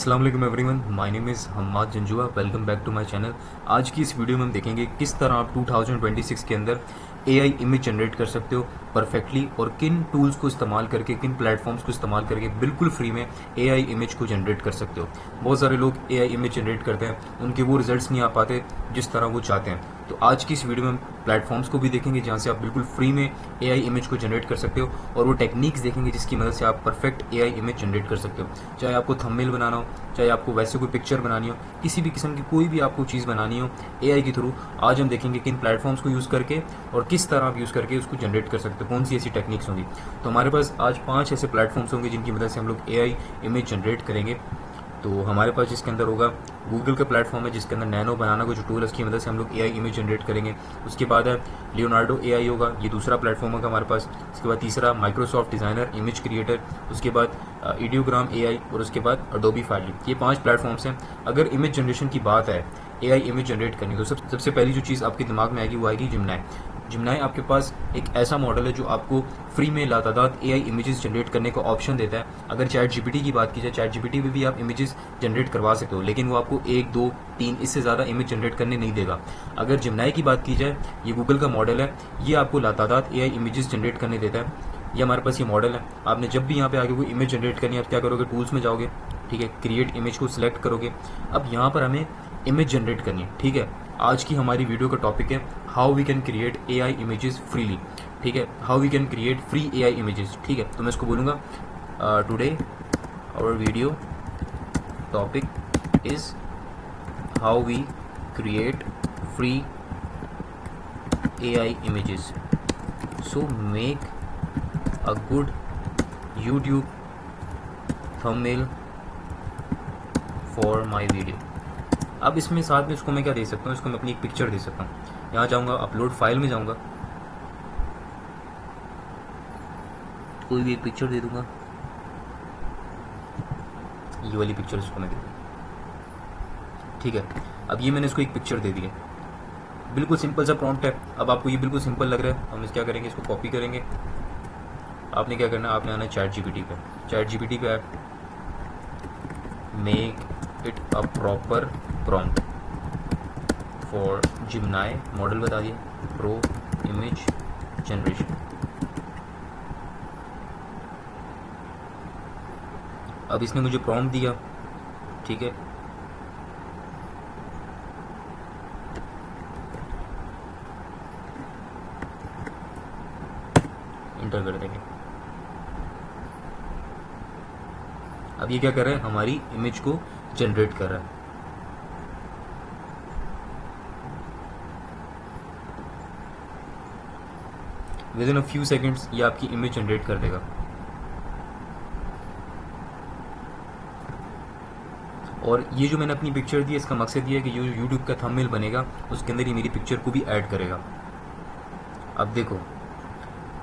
अस्सलाम वालेकुम everyone, my name is Hammad Janjua. Welcome back to my channel. आज की इस वीडियो में हम देखेंगे किस तरह आप 2026 के अंदर एआई इमेज जनरेट कर सकते हो परफेक्टली, और किन टूल्स को इस्तेमाल करके, किन प्लेटफॉर्म्स को इस्तेमाल करके बिल्कुल फ्री में एआई इमेज को जनरेट कर सकते हो। बहुत सारे लोग एआई इमेज जनरेट करते हैं, उनके वो रिजल्ट्स नहीं आ पाते जिस तरह वो चाहते हैं। तो आज की इस वीडियो में हम प्लेटफॉर्म्स को भी देखेंगे जहाँ से आप बिल्कुल फ्री में एआई इमेज को जनरेट कर सकते हो, और वो टेक्निक्स देखेंगे जिसकी मदद से आप परफेक्ट एआई इमेज जनरेट कर सकते हो। चाहे आपको थंबनेल बनाना हो, चाहे आपको वैसे कोई पिक्चर बनानी हो, किसी भी किस्म की कोई भी आपको चीज़ बनानी हो एआई के थ्रू, आज हम देखेंगे किन प्लेटफॉर्म्स को यूज़ करके और किस तरह आप यूज़ करके उसको जनरेट कर सकते हो, कौन सी ऐसी टेक्निक्स होंगी। तो हमारे पास आज 5 ऐसे प्लेटफॉर्म्स होंगे जिनकी मदद से हम लोग एआई इमेज जनरेट करेंगे। तो हमारे पास जिसके अंदर होगा गूगल का प्लेटफॉर्म है, जिसके अंदर नैनो बनाना का जो टूल है उसकी मदद से हम लोग एआई इमेज जनरेट करेंगे। उसके बाद है लियोनार्डो एआई होगा, ये दूसरा प्लेटफॉर्म होगा हमारे पास। उसके बाद तीसरा माइक्रोसॉफ्ट डिज़ाइनर इमेज क्रिएटर, उसके बाद इडियोग्राम एआई, और उसके बाद अडोबी फाइलिंग। ये 5 प्लेटफॉर्म्स हैं। अगर इमेज जनरेशन की बात है, एआई इमेज जनरेट करनी, तो सबसे पहली जो चीज़ आपके दिमाग में आएगी वो आएगी जिमनाई। जिमनाई आपके पास एक ऐसा मॉडल है जो आपको फ्री में लातादाद एआई इमेजेस जनरेट करने का ऑप्शन देता है। अगर चैट जीपीटी की बात की जाए, चैट जीपीटी में भी आप इमेजेस जनरेट करवा सकते हो, लेकिन वो आपको 1, 2, 3 इससे ज़्यादा इमेज जनरेट करने नहीं देगा। अगर जिमनाई की बात की जाए, ये गूगल का मॉडल है, ये आपको लातादाद एआई इमेजेस जनरेट करने देता है। ये हमारे पास ये मॉडल है। आपने जब भी यहाँ पे आगे कोई इमेज जनरेट करनी है, आप क्या करोगे, टूल्स में जाओगे, ठीक है, क्रिएट इमेज को सिलेक्ट करोगे। अब यहाँ पर हमें इमेज जनरेट करनी है, ठीक है। आज की हमारी वीडियो का टॉपिक है how we can create AI images freely, ठीक है, how we can create free AI images, ठीक है। तो मैं इसको बोलूँगा today our video topic is how we create free AI images, so make a good YouTube thumbnail for my video. अब इसमें साथ में इसको मैं क्या दे सकता हूँ, इसको मैं अपनी एक पिक्चर दे सकता हूँ। यहाँ जाऊँगा, अपलोड फाइल में जाऊँगा, कोई भी एक पिक्चर दे दूँगा, ये वाली पिक्चर इसको मैं दे दूँगा, ठीक है। अब ये मैंने इसको एक पिक्चर दे दी है, बिल्कुल सिंपल सा प्रॉम्प्ट है। अब आपको ये बिल्कुल सिंपल लग रहा है, हम इस क्या करेंगे, इसको कॉपी करेंगे। आपने क्या करना है, आपने आना है चैट जीपीटी पे। चैट जीपीटी पे make it a proper prompt for जिमनाई, model बता दिया, प्रो इमेज जनरेशन। अब इसने मुझे प्रॉम्प्ट दिया, ठीक है। इंटर कर देंगे। अब ये क्या कर रहा है, हमारी इमेज को जनरेट कर रहा है। With in a few seconds ये आपकी इमेज जनरेट कर देगा। और ये जो मैंने अपनी पिक्चर दी है, इसका मकसद ये है कि जो यूट्यूब का थंबनेल बनेगा उसके अंदर ही मेरी पिक्चर को भी ऐड करेगा। अब देखो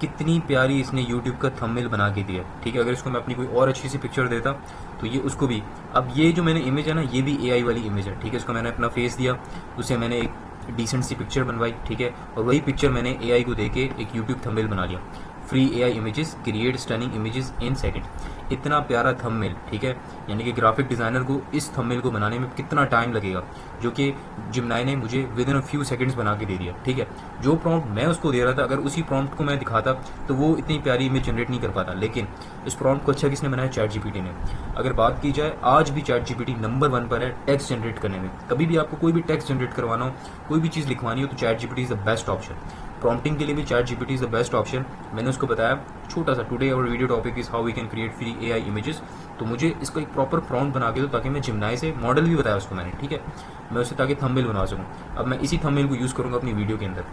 कितनी प्यारी इसने यूट्यूब का थंबनेल बना के दिया, ठीक है। अगर इसको मैं अपनी कोई और अच्छी सी पिक्चर देता तो ये उसको भी, अब ये जो मैंने इमेज है ना, ये भी एआई वाली इमेज है, ठीक है। इसको मैंने अपना फेस दिया, उसे मैंने एक डिसेंट सी पिक्चर बनवाई, ठीक है, और वही पिक्चर मैंने एआई को देके एक यूट्यूब थंबनेल बना लिया। Free AI images create stunning images in second. इतना प्यारा थंबनेल, ठीक है, यानी कि ग्राफिक डिज़ाइनर को इस थंबनेल को बनाने में कितना टाइम लगेगा, जो कि जिमनाई ने मुझे with in a few seconds बना के दे दिया, ठीक है। जो प्रॉम्प्ट मैं उसको दे रहा था, अगर उसी प्रॉम्प्ट को मैं दिखाता तो वो इतनी प्यारी इमेज जनरेट नहीं कर पाता। लेकिन इस प्रॉम्प्ट को अच्छा किसने बनाया, चैट जीपीटी ने। अगर बात की जाए, आज भी चैट जीपीटी नंबर 1 पर है टेक्स्ट जनरेट करने में। कभी भी आपको कोई भी टेक्स्ट जनरेट करवाना हो, कोई भी चीज़ लिखवानी हो, तो ChatGPT is the best option. Prompting के लिए भी ChatGPT is the best option. मैंने उसको बताया छोटा सा, today our video topic is how we can create free AI images. तो मुझे इसको एक प्रॉपर प्रॉम्प्ट बना के दो, ताकि मैं जिमनाई से मॉडल भी बताया उसको मैंने, ठीक है, मैं उससे ताकि थंबनेल बना सकूँ। अब मैं इसी थंबनेल को यूज़ करूँगा अपनी वीडियो के अंदर।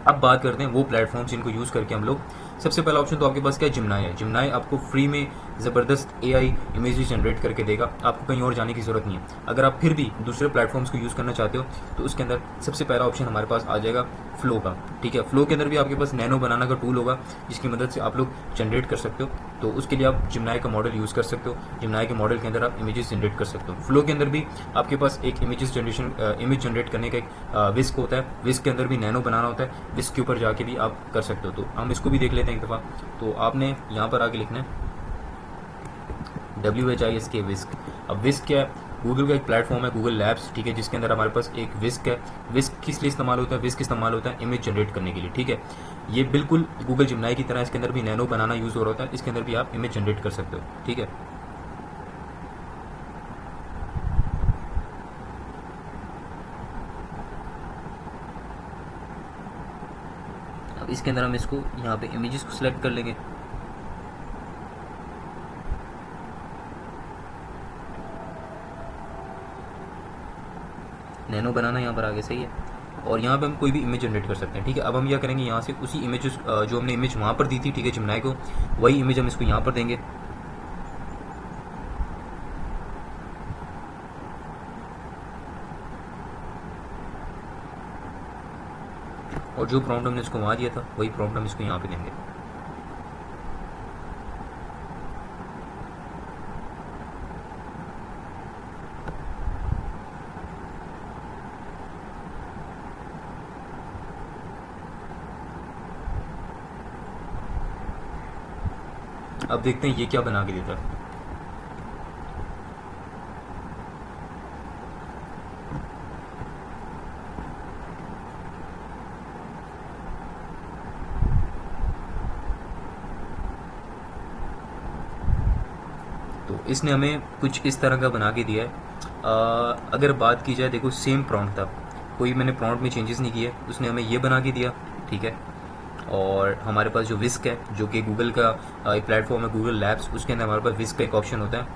अब बात करते हैं वो प्लेटफॉर्म्स जिनको यूज़ करके हम लोग, सबसे पहला ऑप्शन तो आपके पास क्या है, जिमनाई है। जिमनाई आपको फ्री में ज़बरदस्त एआई इमेजेस जनरेट करके देगा, आपको कहीं और जाने की ज़रूरत नहीं है। अगर आप फिर भी दूसरे प्लेटफॉर्म्स को यूज़ करना चाहते हो तो उसके अंदर सबसे पहला ऑप्शन हमारे पास आ जाएगा फ्लो का, ठीक है। फ्लो के अंदर भी आपके पास नैनो बनाना का टूल होगा, जिसकी मदद से आप लोग जनरेट कर सकते हो। तो उसके लिए आप जिमनाई का मॉडल यूज़ कर सकते हो। जिमनाई के मॉडल के अंदर आप इमेजेस जनरेट कर सकते हो। फ्लो के अंदर भी आपके पास एक इमेज जनरेट करने का एक विस्क होता है। विस्क के अंदर भी नैनो बनाना होता है, विस्क के ऊपर जाके भी आप कर सकते हो। तो हम इसको भी देख लेते हैं एक दफ़ा। तो आपने यहाँ पर आके लिखना है WHISK विस्क। अब विस्क क्या है? गूगल का एक प्लेटफॉर्म है, गूगल लैब्स, ठीक है, जिसके अंदर हमारे पास एक विस्क है। विस्क किस लिए इस्तेमाल होता है? विस्क इस्तेमाल होता है इमेज जनरेट करने के लिए, ठीक है। ये बिल्कुल गूगल जिमनाई की तरह इसके अंदर भी नैनो बनाना यूज़ हो रहा होता है, इसके अंदर भी आप इमेज जनरेट कर सकते हो, ठीक है। अब इसके अंदर हम इसको यहाँ पे इमेजेस को सिलेक्ट कर लेंगे। नैनो बनाना यहाँ पर आगे, सही है। और यहाँ पे हम कोई भी इमेज जनरेट कर सकते हैं, ठीक है। अब हम क्या करेंगे, यहाँ से उसी इमेज जो हमने इमेज वहाँ पर दी थी, ठीक है, जिमनाई को, वही इमेज हम इसको यहाँ पर देंगे। और जो प्रॉम्प्ट हमने इसको वहाँ दिया था वही प्रॉम्प्ट हम इसको यहाँ पे देंगे। अब देखते हैं ये क्या बना के देता है। तो इसने हमें कुछ इस तरह का बना के दिया है। अगर बात की जाए, देखो सेम प्रॉम्प्ट था, कोई मैंने प्रॉम्प्ट में चेंजेस नहीं किए, उसने हमें ये बना के दिया, ठीक है। और हमारे पास जो विस्क है, जो कि गूगल का एक प्लेटफॉर्म है, गूगल लैब्स, उसके अंदर हमारे पास विस्क का एक ऑप्शन होता है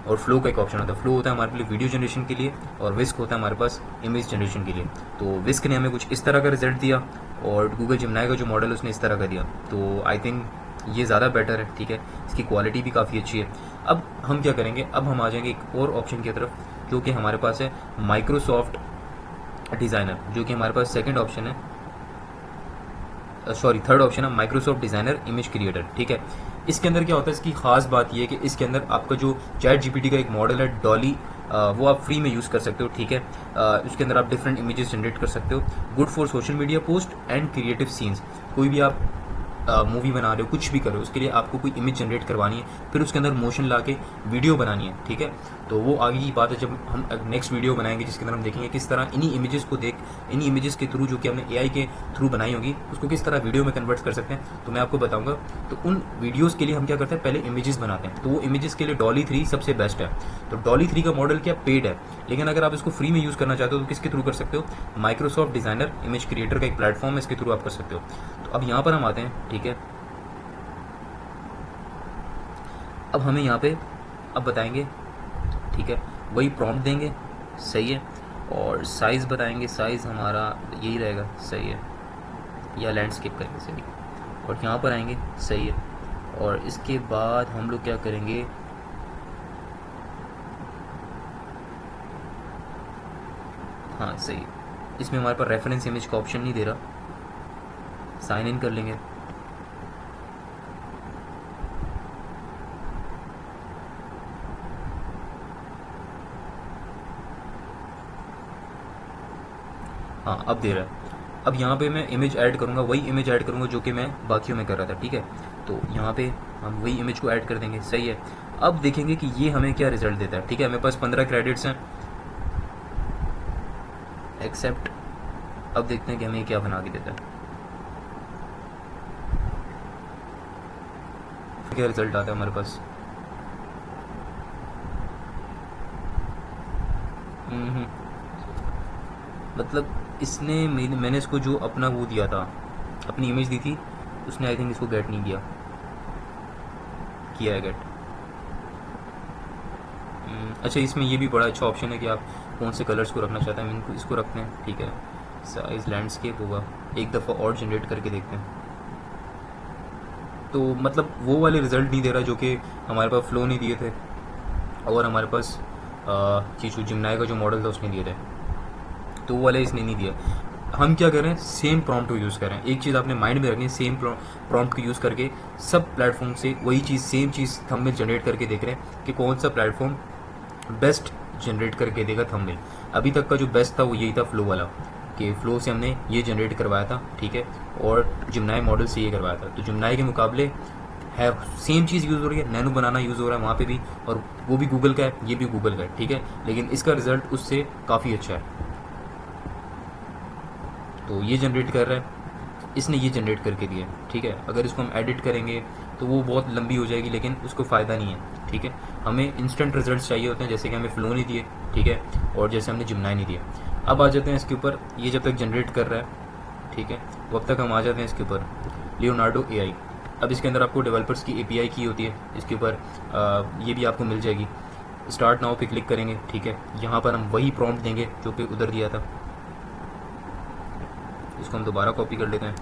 और फ्लो का एक ऑप्शन होता है। फ्लो होता है हमारे लिए वीडियो जनरेशन के लिए और विस्क होता है हमारे पास इमेज जनरेशन के लिए। तो विस्क ने हमें कुछ इस तरह का रिजल्ट दिया और गूगल जिमनाई का जो मॉडल उसने इस तरह का दिया। तो आई थिंक ये ज़्यादा बेटर है, ठीक है, इसकी क्वालिटी भी काफ़ी अच्छी है। अब हम क्या करेंगे, अब हम आ जाएंगे एक और ऑप्शन की तरफ, जो कि हमारे पास है माइक्रोसॉफ्ट डिज़ाइनर, जो कि हमारे पास सेकंड ऑप्शन है, सॉरी थर्ड ऑप्शन है माइक्रोसॉफ्ट डिज़ाइनर इमेज क्रिएटर, ठीक है। इसके अंदर क्या होता है, इसकी खास बात ये है कि इसके अंदर आपका जो चैट जीपीटी का एक मॉडल है डॉली, वो आप फ्री में यूज़ कर सकते हो, ठीक है। उसके अंदर आप डिफरेंट इमेजेस जनरेट कर सकते हो, good for social media post and creative scenes. कोई भी आप मूवी बना रहे हो, कुछ भी कर रहे हो, उसके लिए आपको कोई इमेज जनरेट करवानी है, फिर उसके अंदर मोशन ला के वीडियो बनानी है, ठीक है। तो वो आगे की बात है जब हम नेक्स्ट वीडियो बनाएंगे, जिसके अंदर हम देखेंगे किस तरह इन्हीं इमेजेस को इन्हीं इमेजेस के थ्रू, जो कि हमने एआई के थ्रू बनाई होगी, उसको किस तरह वीडियो में कन्वर्ट कर सकते हैं, तो मैं आपको बताऊंगा। तो उन वीडियोज़ के लिए हम क्या करते हैं, पहले इमेजेस बनाते हैं। तो वो इमेजेस के लिए डॉली 3 सबसे बेस्ट है। तो डॉली 3 का मॉडल क्या पेड है, लेकिन अगर आप इसको फ्री में यूज़ करना चाहते हो तो किसके थ्रू कर सकते हो, माइक्रोसॉफ्ट डिज़ाइनर इमेज क्रिएटर का एक प्लेटफॉर्म है, इसके थ्रू आप कर सकते हो। तो अब यहाँ पर हम आते हैं, ठीक है। अब हमें यहाँ पे अब बताएंगे, ठीक है, वही प्रॉम्प्ट देंगे, सही है। और साइज़ बताएंगे, साइज़ हमारा यही रहेगा, सही है, या लैंडस्केप करेंगे, सही। और यहाँ पर आएंगे, सही है। और इसके बाद हम लोग क्या करेंगे, हाँ सही, इसमें हमारे पास रेफरेंस इमेज का ऑप्शन नहीं दे रहा, साइन इन कर लेंगे। हाँ अब दे रहा है। अब यहाँ पे मैं इमेज ऐड करूँगा, वही इमेज ऐड करूँगा जो कि मैं बाकियों में कर रहा था, ठीक है। तो यहाँ पे हम वही इमेज को ऐड कर देंगे, सही है। अब देखेंगे कि ये हमें क्या रिजल्ट देता है, ठीक है। हमें पास 15 क्रेडिट्स हैं, एक्सेप्ट। अब देखते हैं कि हमें क्या बना के देता है, क्या रिजल्ट आता है हमारे पास। मतलब इसने मैंने इसको जो अपना वो दिया था, अपनी इमेज दी थी, उसने आई थिंक इसको गेट नहीं किया, किया है गेट। अच्छा, इसमें ये भी बड़ा अच्छा ऑप्शन है कि आप कौन से कलर्स को रखना चाहते हैं। हम इनको इसको रखते हैं, ठीक है। साइज लैंडस्केप होगा, एक दफ़ा और जनरेट करके देखते हैं। तो मतलब वो वाले रिज़ल्ट नहीं दे रहा जो कि हमारे पास फ्लो नहीं दिए थे, और हमारे पास चीज़ जिमनाई का जो मॉडल था उसने दिए थे, तो वो वाले इसने नहीं दिया। हम क्या करें, सेम प्रॉम्प्ट को यूज़ करें। एक चीज़ आपने माइंड में रखनी है, सेम प्रॉम्प्ट को यूज़ करके सब प्लेटफॉर्म से वही चीज़, सेम चीज़ थंबनेल जनरेट करके देख रहे हैं कि कौन सा प्लेटफॉर्म बेस्ट जनरेट करके देगा थंबनेल। अभी तक का जो बेस्ट था वो यही था, फ्लो वाला, कि फ्लो से हमने ये जनरेट करवाया था, ठीक है, और जिमनाई मॉडल से ये करवाया था। तो जिमनाई के मुकाबले है, सेम चीज़ यूज़ हो रही है, नैनो बनाना यूज़ हो रहा है वहाँ पे भी, और वो भी गूगल का है, ये भी गूगल का है, ठीक है, लेकिन इसका रिजल्ट उससे काफ़ी अच्छा है। तो ये जनरेट कर रहा है, इसने ये जनरेट करके दिया है, ठीक है। अगर इसको हम एडिट करेंगे तो वो बहुत लंबी हो जाएगी, लेकिन उसको फ़ायदा नहीं है, ठीक है। हमें इंस्टेंट रिजल्ट्स चाहिए होते हैं, जैसे कि हमें फ्लो नहीं दिए, ठीक है, और जैसे हमने जिमनाई नहीं दिया। अब आ जाते हैं इसके ऊपर, ये जब तक जनरेट कर रहा है, ठीक है, वो अब तक हम आ जाते हैं इसके ऊपर लियोनार्डो एआई। अब इसके अंदर आपको डेवलपर्स की एपीआई की होती है, इसके ऊपर ये भी आपको मिल जाएगी। स्टार्ट नाउ पे क्लिक करेंगे, ठीक है, यहाँ पर हम वही प्रॉम्प्ट देंगे जो पे उधर दिया था। इसको हम दोबारा कॉपी कर लेते हैं।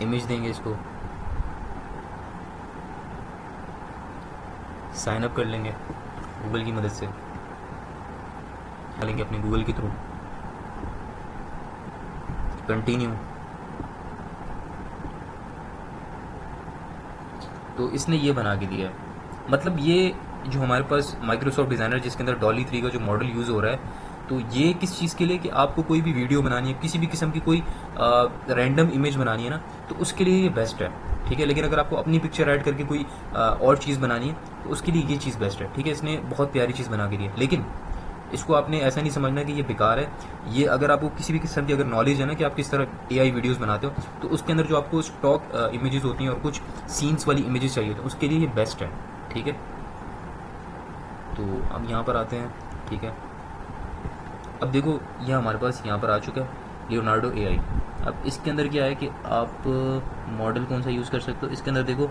इमेज देंगे, इसको साइन अप कर लेंगे गूगल की मदद से, डालेंगे अपने गूगल के थ्रू, कंटिन्यू। तो इसने ये बना के दिया है, मतलब ये जो हमारे पास माइक्रोसॉफ्ट डिज़ाइनर जिसके अंदर डॉली 3 का जो मॉडल यूज़ हो रहा है, तो ये किस चीज़ के लिए कि आपको कोई भी वीडियो बनानी है, किसी भी किस्म की कोई रैंडम इमेज बनानी है ना, तो उसके लिए ये बेस्ट है, ठीक है। लेकिन अगर आपको अपनी पिक्चर ऐड करके कोई और चीज़ बनानी है तो उसके लिए ये चीज़ बेस्ट है, ठीक है। इसने बहुत प्यारी चीज़ बना के दी है, लेकिन इसको आपने ऐसा नहीं समझना कि ये बेकार है। ये अगर आपको किसी भी किस्म की अगर नॉलेज है ना कि आप किस तरह एआई वीडियोस बनाते हो, तो उसके अंदर जो आपको स्टॉक इमेजेस होती हैं और कुछ सीन्स वाली इमेजेस चाहिए, तो उसके लिए ये बेस्ट है, ठीक है। तो अब यहाँ पर आते हैं, ठीक है। अब देखो ये हमारे पास यहाँ पर आ चुका है लियोनार्डो एआई। अब इसके अंदर क्या है कि आप मॉडल कौन सा यूज़ कर सकते हो। इसके अंदर देखो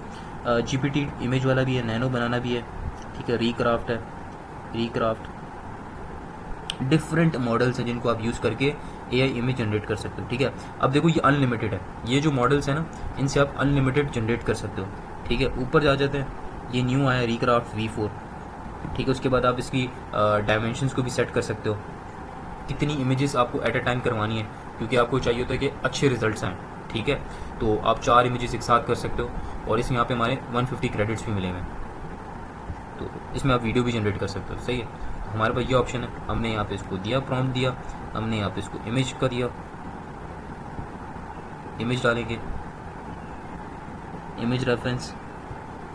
जीपीटी इमेज वाला भी है, नैनो बनाना भी है, ठीक है, रिक्राफ्ट है, रिक्राफ्ट, डिफरेंट मॉडल्स हैं जिनको आप यूज़ करके एआई इमेज जनरेट कर सकते हो, ठीक है। अब देखो ये अनलिमिटेड है, ये जो मॉडल्स हैं ना इनसे आप अनलिमिटेड जनरेट कर सकते हो, ठीक है। ऊपर जा जाते हैं, ये न्यू आया रिक्राफ्ट V4, ठीक है। उसके बाद आप इसकी डायमेंशंस को भी सेट कर सकते हो, कितनी इमेजेस आपको एट अ टाइम करवानी है, क्योंकि आपको चाहिए होता है कि अच्छे रिजल्ट्स आएँ, ठीक है। तो आप 4 इमेजेस एक साथ कर सकते हो, और इस यहाँ पे हमारे 150 क्रेडिट्स भी मिलेंगे, तो इसमें आप वीडियो भी जनरेट कर सकते हो, सही है। तो हमारे पास ये ऑप्शन है, हमने यहाँ पे इसको दिया, प्रॉम्प्ट दिया, हमने यहाँ पे इसको इमेज का दिया, इमेज डालेंगे, इमेज रेफरेंस,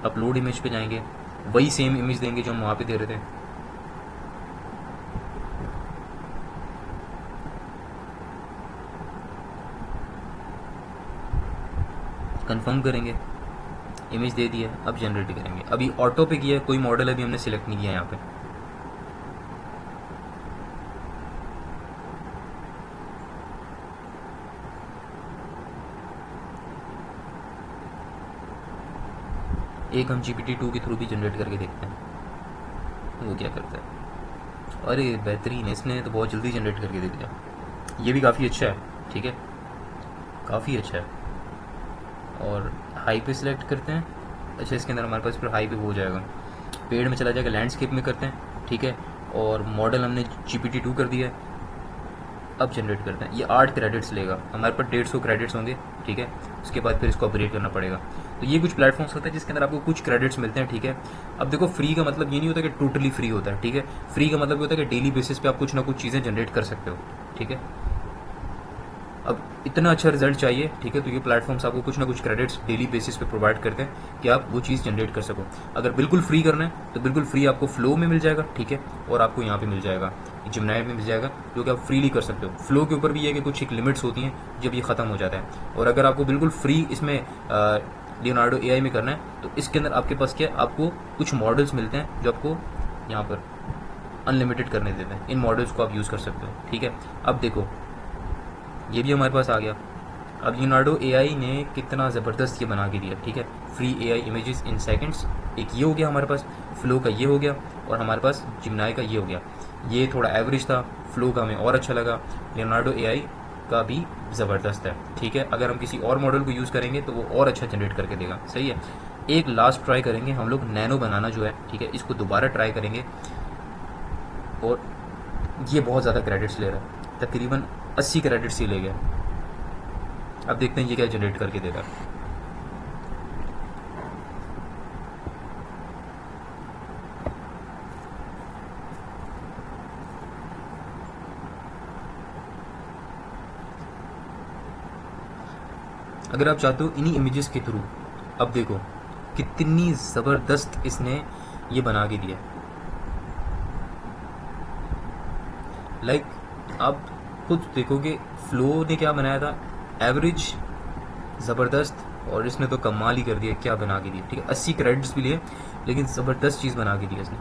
अपलोड इमेज पे जाएंगे, वही सेम इमेज देंगे जो हम वहाँ पे दे रहे थे, कंफर्म करेंगे, इमेज दे दिया, अब जनरेट करेंगे। अभी ऑटो पे किया है, कोई मॉडल अभी हमने सिलेक्ट नहीं किया यहाँ पे। एक हम GPT-2 के थ्रू भी जनरेट करके देखते हैं वो क्या करता है। अरे बेहतरीन है, इसने तो बहुत जल्दी जनरेट करके दे दिया, ये भी काफ़ी अच्छा है, ठीक है, काफ़ी अच्छा है। और हाई पे सिलेक्ट करते हैं, अच्छा इसके अंदर हमारे पास फिर हाई पे हो जाएगा, पेड़ में चला जाएगा, लैंडस्केप में करते हैं, ठीक है। और मॉडल हमने GPT-2 कर दिया है, अब जनरेट करते हैं। ये 8 क्रेडिट्स लेगा, हमारे पास 150 क्रेडिट्स होंगे, ठीक है। उसके बाद फिर इसको अपग्रेड करना पड़ेगा। तो ये कुछ प्लेटफॉर्म्स होते हैं जिसके अंदर आपको कुछ क्रेडिट्स मिलते हैं, ठीक है। अब देखो फ्री का मतलब ये नहीं होता कि टोटली फ्री होता है, ठीक है। फ्री का मतलब ये होता है कि डेली बेसिस पे आप कुछ ना कुछ चीज़ें जनरेट कर सकते हो, ठीक है। अब इतना अच्छा रिजल्ट चाहिए, ठीक है, तो ये प्लेटफॉर्म्स आपको कुछ ना कुछ क्रेडिट्स डेली बेसिस पे प्रोवाइड करते हैं कि आप वो चीज़ जनरेट कर सको। अगर बिल्कुल फ्री करना है तो बिल्कुल फ्री आपको फ्लो में मिल जाएगा, ठीक है, और आपको यहाँ पे मिल जाएगा, जिमनाई में मिल जाएगा, जो कि आप फ्रीली कर सकते हो। फ्लो के ऊपर भी है कि कुछ एक लिमिट्स होती हैं जब ये ख़त्म हो जाता है। और अगर आपको बिल्कुल फ्री इसमें लियोनार्डो एआई में करना है तो इसके अंदर आपके पास क्या है, आपको कुछ मॉडल्स मिलते हैं जो आपको यहाँ पर अनलिमिटेड करने देते हैं, इन मॉडल्स को आप यूज़ कर सकते हो, ठीक है। अब देखो ये भी हमारे पास आ गया। अब लियोनार्डो एआई ने कितना ज़बरदस्त ये बना के दिया, ठीक है, free AI images in seconds, एक ये हो गया हमारे पास, फ्लो का ये हो गया, और हमारे पास जिमनाई का ये हो गया। ये थोड़ा एवरेज था, फ्लो का हमें और अच्छा लगा, लियोनार्डो एआई का भी ज़बरदस्त है, ठीक है। अगर हम किसी और मॉडल को यूज़ करेंगे तो वो और अच्छा जनरेट करके देगा, सही है। एक लास्ट ट्राई करेंगे हम लोग, नैनो बनाना जो है, ठीक है, इसको दोबारा ट्राई करेंगे, और ये बहुत ज़्यादा क्रेडिट्स ले रहा है, तकरीबन 80 क्रेडिट्स ही ले गया। अब देखते हैं ये क्या जनरेट करके देगा। अगर आप चाहते हो इन्हीं इमेजेस के थ्रू, अब देखो कितनी ज़बरदस्त इसने ये बना के दिया। लाइक आप खुद देखोगे फ्लो ने क्या बनाया था, एवरेज, ज़बरदस्त, और इसने तो कमाल ही कर दिया, क्या बना के दिया। ठीक है, 80 क्रेडिट्स भी लिए, लेकिन ज़बरदस्त चीज़ बना के दी इसने,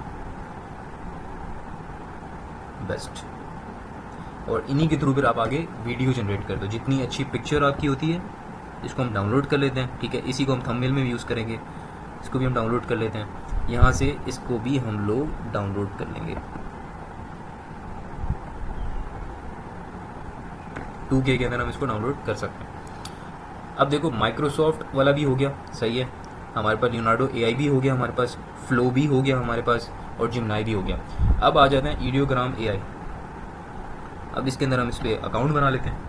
बेस्ट। और इन्हीं के थ्रू फिर आप आगे वीडियो जनरेट कर दो। जितनी अच्छी पिक्चर आपकी होती है, इसको हम डाउनलोड कर लेते हैं। ठीक है, इसी को हम थंबनेल में भी यूज़ करेंगे, इसको भी हम डाउनलोड कर लेते हैं। यहाँ से इसको भी हम लोग डाउनलोड कर लेंगे। 2K के अंदर हम इसको डाउनलोड कर सकते हैं। अब देखो माइक्रोसॉफ्ट वाला भी हो गया, सही है। हमारे पास लियोनार्डो AI भी हो गया, हमारे पास फ्लो भी हो गया हमारे पास, और जिमनाई भी हो गया। अब आ जाते हैं ईडियोग्राम AI। अब इसके अंदर हम इस पर अकाउंट बना लेते हैं।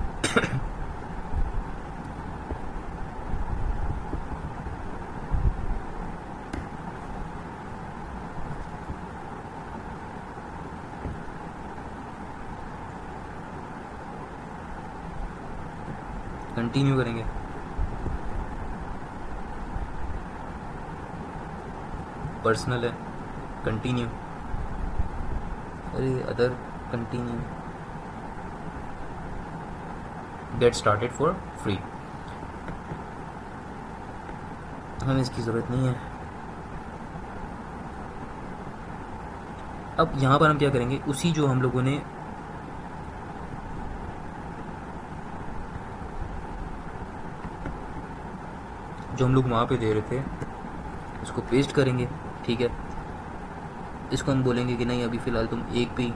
कंटिन्यू करेंगे। पर्सनल है, कंटिन्यू। अरे other, continue. Get started for free, हमें इसकी ज़रूरत नहीं है। अब यहाँ पर हम क्या करेंगे, उसी जो हम लोगों ने वहाँ पे दे रहे थे, इसको पेस्ट करेंगे। ठीक है, इसको हम बोलेंगे कि नहीं अभी फ़िलहाल तुम एक पे ही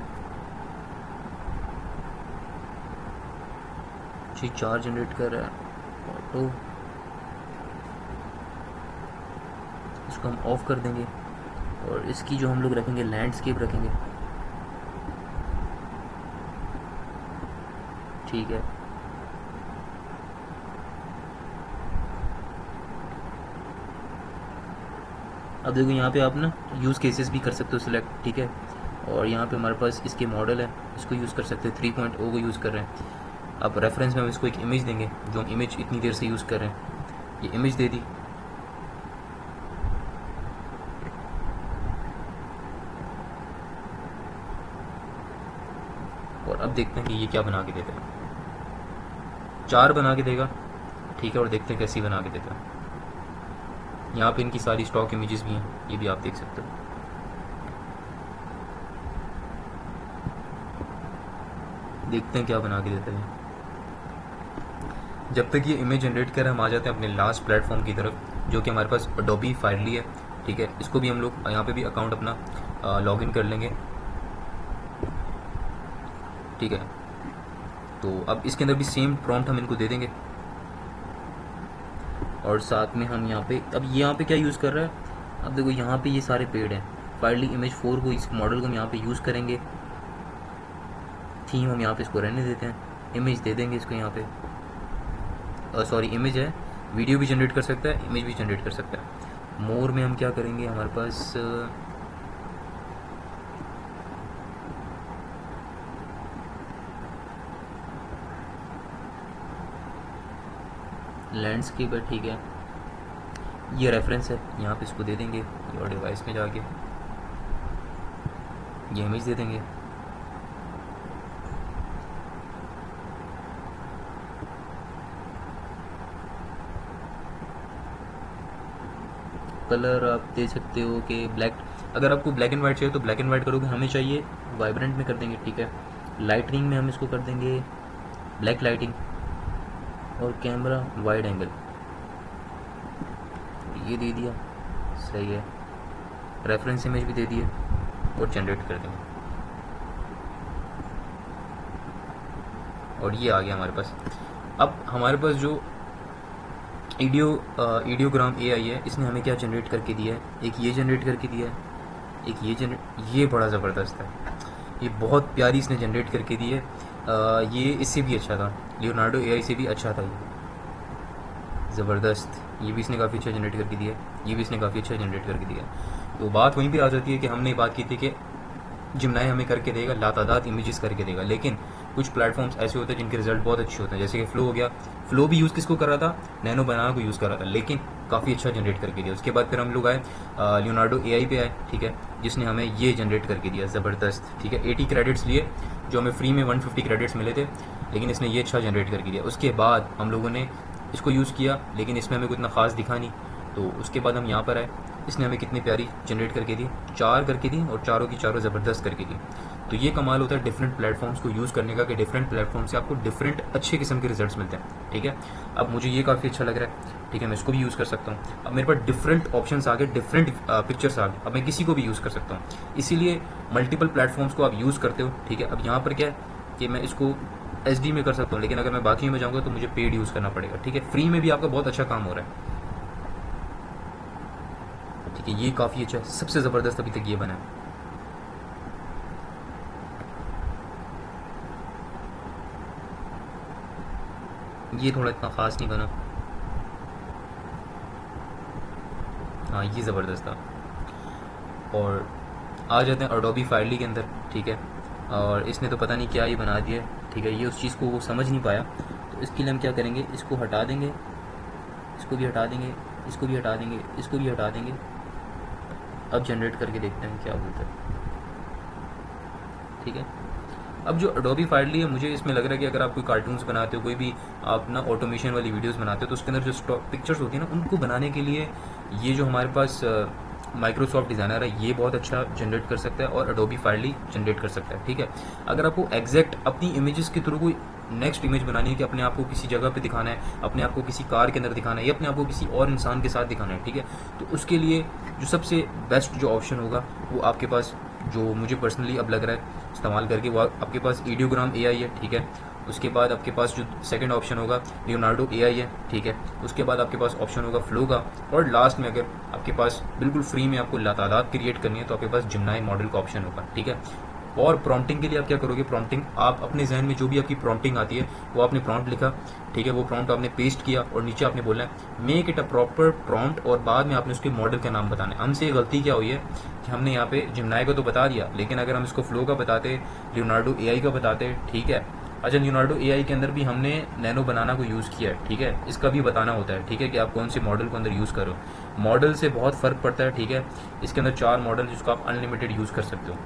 4 जनरेट कर रहा है ऑटो, इसको हम ऑफ कर देंगे। और इसकी जो हम लोग रखेंगे, लैंडस्केप रखेंगे। ठीक है, अब देखो यहाँ पे आप ना यूज़ केसेस भी कर सकते हो सिलेक्ट। ठीक है, और यहाँ पे हमारे पास इसके मॉडल है, इसको यूज़ कर सकते हैं। 3.0 को यूज़ कर रहे हैं। अब रेफरेंस में हम इसको एक इमेज देंगे, जो हम इमेज इतनी देर से यूज़ कर रहे हैं। ये इमेज दे दी। और अब देखते हैं कि ये क्या बना के देता है। 4 बना के देगा। ठीक है, और देखते हैं कैसी बना के देता है। यहाँ पे इनकी सारी स्टॉक इमेजेस भी हैं, ये भी आप देख सकते हो। देखते हैं क्या बना के देते हैं। जब तक ये इमेज जनरेट कर हम आ जाते हैं अपने लास्ट प्लेटफॉर्म की तरफ, जो कि हमारे पास अडोबी फाइनली है। ठीक है, इसको भी हम लोग यहाँ पे भी अकाउंट अपना लॉगिन कर लेंगे। ठीक है, तो अब इसके अंदर भी सेम प्रॉम्प्ट हम इनको दे देंगे। और साथ में हम यहाँ पे, अब यहाँ पे क्या यूज़ कर रहा है, अब देखो यहाँ पे ये सारे पेड़ हैं। फाइनली इमेज 4 को, इस मॉडल को हम यहाँ पे यूज़ करेंगे। थीम हम यहाँ पे इसको रहने देते हैं। इमेज दे देंगे इसको यहाँ पे, सॉरी इमेज है, वीडियो भी जनरेट कर सकता है, इमेज भी जनरेट कर सकता है। मोर में हम क्या करेंगे, हमारे पास लैंडस्केप है। ठीक है, ये रेफरेंस है, यहाँ पे इसको दे देंगे। और डिवाइस में जाके ये इमेज दे देंगे। कलर आप दे सकते हो कि ब्लैक, अगर आपको ब्लैक एंड वाइट चाहिए तो ब्लैक एंड वाइट करोगे, हमें चाहिए वाइब्रेंट में कर देंगे। ठीक है, लाइटनिंग में हम इसको कर देंगे ब्लैक लाइटिंग, और कैमरा वाइड एंगल, ये दे दिया, सही है। रेफरेंस इमेज भी दे दिए और जनरेट कर देंगे, और ये आ गया हमारे पास। अब हमारे पास जो ईडियोग्राम AI है, इसने हमें क्या जनरेट करके दिया है, एक ये जनरेट करके दिया है, एक ये बड़ा ज़बरदस्त है, ये बहुत प्यारी इसने जनरेट करके दी है। ये इससे भी अच्छा था, लियोनार्डो AI से भी अच्छा था ये, ज़बरदस्त। ये भी इसने काफ़ी अच्छा जनरेट करके दिया है, ये भी इसने काफ़ी अच्छा जनरेट करके दिया है। तो बात वहीं पे आ जाती है कि हमने बात की थी कि जिमनाई हमें करके देगा, लातादाद इमेजेस करके देगा, लेकिन कुछ प्लेटफॉर्म्स ऐसे होते हैं जिनके रिजल्ट बहुत अच्छे होते हैं, जैसे कि फ्लो हो गया। फ्लो भी यूज़ किसको कर रहा था, नैनो बनाना को यूज़ कर रहा था, लेकिन काफ़ी अच्छा जनरेट करके दिया। उसके बाद फिर हम लोग आए लियोनार्डो एआई पे आए, ठीक है, जिसने हमें ये जनरेट करके दिया ज़बरदस्त, ठीक है। 80 क्रेडिट्स लिए, जो हमें फ्री में 150 क्रेडिट्स मिले थे, लेकिन इसने ये अच्छा जनरेट करके दिया। उसके बाद हम लोगों ने इसको यूज़ किया, लेकिन इसमें हमें कोई इतना खास दिखा नहीं, तो उसके बाद हम यहाँ पर आए। इसने हमें कितनी प्यारी जनरेट करके दी, 4 करके दी, और चारों की चारों ज़बरदस्त करके दी। तो ये कमाल होता है डिफरेंट प्लेटफॉर्म्स को यूज़ करने का, कि डिफरेंट प्लेटफॉर्म से आपको डिफरेंट अच्छे किस्म के रिजल्ट्स मिलते हैं, ठीक है। अब मुझे ये काफ़ी अच्छा लग रहा है, ठीक है, मैं इसको भी यूज़ कर सकता हूँ। अब मेरे पास डिफरेंट ऑप्शंस आ गए, डिफरेंट पिक्चर्स आ गए, अब मैं किसी को भी यूज़ कर सकता हूँ। इसीलिए मल्टीपल प्लेटफॉर्म्स को आप यूज़ करते हो, ठीक है। अब यहाँ पर क्या है कि मैं इसको SD में कर सकता हूँ, लेकिन अगर मैं बाकी में जाऊँगा तो मुझे पेड यूज़ करना पड़ेगा, ठीक है। फ्री में भी आपका बहुत अच्छा काम हो रहा है, ठीक है। ये काफ़ी अच्छा है, सबसे ज़बरदस्त अभी तक ये बना है। ये थोड़ा इतना ख़ास नहीं बना, हाँ ये ज़बरदस्त था। और आ जाते हैं अडोबी फाइनली के अंदर, ठीक है। और इसने तो पता नहीं क्या ही बना दिया, ठीक है। ये उस चीज़ को वो समझ नहीं पाया, तो इसके लिए हम क्या करेंगे, इसको हटा देंगे, इसको भी हटा देंगे, इसको भी हटा देंगे, इसको भी हटा देंगे। अब जनरेट करके देखते हैं क्या बोलते हैं, ठीक है। अब जो अडोबी फाइनली है, मुझे इसमें लग रहा है कि अगर आप कोई कार्टून्स बनाते हो, कोई भी आप ना ऑटोमेशन वाली वीडियोस बनाते हो, तो उसके अंदर जो स्टॉक पिक्चर्स होती है ना, उनको बनाने के लिए ये जो हमारे पास माइक्रोसॉफ्ट डिज़ाइनर है, ये बहुत अच्छा जनरेट कर सकता है, और अडोबी फाइनली जनरेट कर सकता है, ठीक है। अगर आपको एग्जैक्ट अपनी इमेजेस के थ्रू कोई नेक्स्ट इमेज बनानी है, कि अपने आप को किसी जगह पे दिखाना है, अपने आप को किसी कार के अंदर दिखाना है, या अपने आप को किसी और इंसान के साथ दिखाना है, ठीक है, तो उसके लिए जो सबसे बेस्ट जो ऑप्शन होगा, वो आपके पास, जो मुझे पर्सनली अब लग रहा है इस्तेमाल करके, वो आपके पास ईडियोग्राम एआई है, ठीक है। उसके बाद आपके पास जो सेकंड ऑप्शन होगा लियोनार्डो एआई है, ठीक है। उसके बाद आपके पास ऑप्शन होगा फ्लो का, और लास्ट में अगर आपके पास बिल्कुल फ्री में आपको लातादाद क्रिएट करनी है, तो आपके पास जिमनाई मॉडल का ऑप्शन होगा, ठीक है। और प्रॉम्प्टिंग के लिए आप क्या करोगे, प्रॉम्प्टिंग आप अपने जहन में जो भी आपकी प्रॉम्प्टिंग आती है, वो आपने प्रॉम्प्ट लिखा, ठीक है, वो प्रॉम्प्ट आपने पेस्ट किया, और नीचे आपने बोलना है make it a proper prompt, और बाद में आपने उसके मॉडल का नाम बताना है। हमसे गलती क्या हुई है कि हमने यहाँ पे जिमनाई को तो बता दिया, लेकिन अगर हम इसको फ्लो का बताते, लियोनार्डो एआई का बताते, ठीक है। अच्छा, लियोनार्डो एआई के अंदर भी हमने नैनो बनाना को यूज़ किया है, ठीक है, इसका भी बताना होता है, ठीक है, कि आप कौन से मॉडल को अंदर यूज़ करो। मॉडल से बहुत फ़र्क पड़ता है, ठीक है। इसके अंदर 4 मॉडल जिसको आप अनलिमिटेड यूज़ कर सकते हो।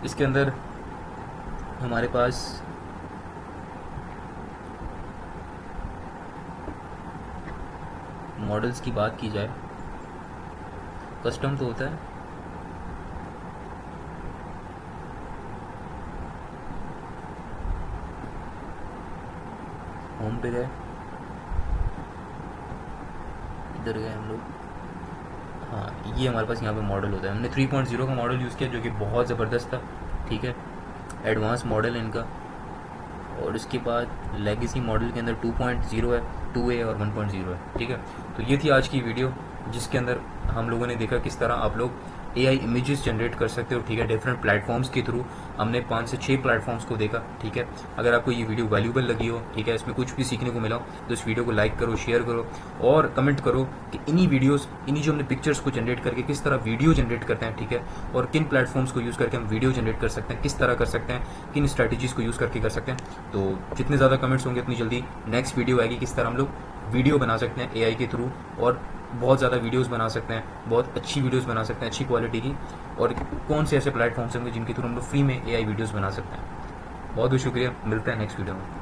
इसके अंदर हमारे पास मॉडल्स की बात की जाए, कस्टम तो होता है, होम पे गए, इधर गए हम लोग, हाँ ये हमारे पास यहाँ पे मॉडल होता है। हमने 3.0 का मॉडल यूज़ किया, जो कि बहुत ज़बरदस्त था, ठीक है, एडवांस मॉडल है इनका। और इसके बाद लेगेसी मॉडल के अंदर 2.0 है, 2A और 1.0 है, ठीक है। तो ये थी आज की वीडियो, जिसके अंदर हम लोगों ने देखा किस तरह आप लोग एआई इमेजेस जनरेट कर सकते हो, ठीक है, डिफरेंट प्लेटफॉर्म्स के थ्रू। हमने 5 से 6 प्लेटफॉर्म्स को देखा, ठीक है। अगर आपको ये वीडियो वैल्यूबल लगी हो, ठीक है, इसमें कुछ भी सीखने को मिला हो, तो इस वीडियो को लाइक करो, शेयर करो, और कमेंट करो कि इन्हीं वीडियोस, इन्हीं जो हमने पिक्चर्स को जनरेट करके किस तरह वीडियो जनरेट करते हैं, ठीक है, और किन प्लेटफॉर्म्स को यूज़ करके हम वीडियो जनरेट कर सकते हैं, किस तरह कर सकते हैं, किन स्ट्रैटेजीज़ को यूज़ करके कर सकते हैं। तो जितने ज़्यादा कमेंट्स होंगे उतनी जल्दी नेक्स्ट वीडियो आएगी, किस तरह हम लोग वीडियो बना सकते हैं एआई के थ्रू, और बहुत ज़्यादा वीडियोस बना सकते हैं, बहुत अच्छी वीडियोस बना सकते हैं, अच्छी क्वालिटी की, और कौन से ऐसे प्लेटफॉर्म्स होंगे जिनके थ्रू हम लोग फ्री में एआई वीडियोस बना सकते हैं। बहुत बहुत शुक्रिया, मिलते हैं नेक्स्ट वीडियो में।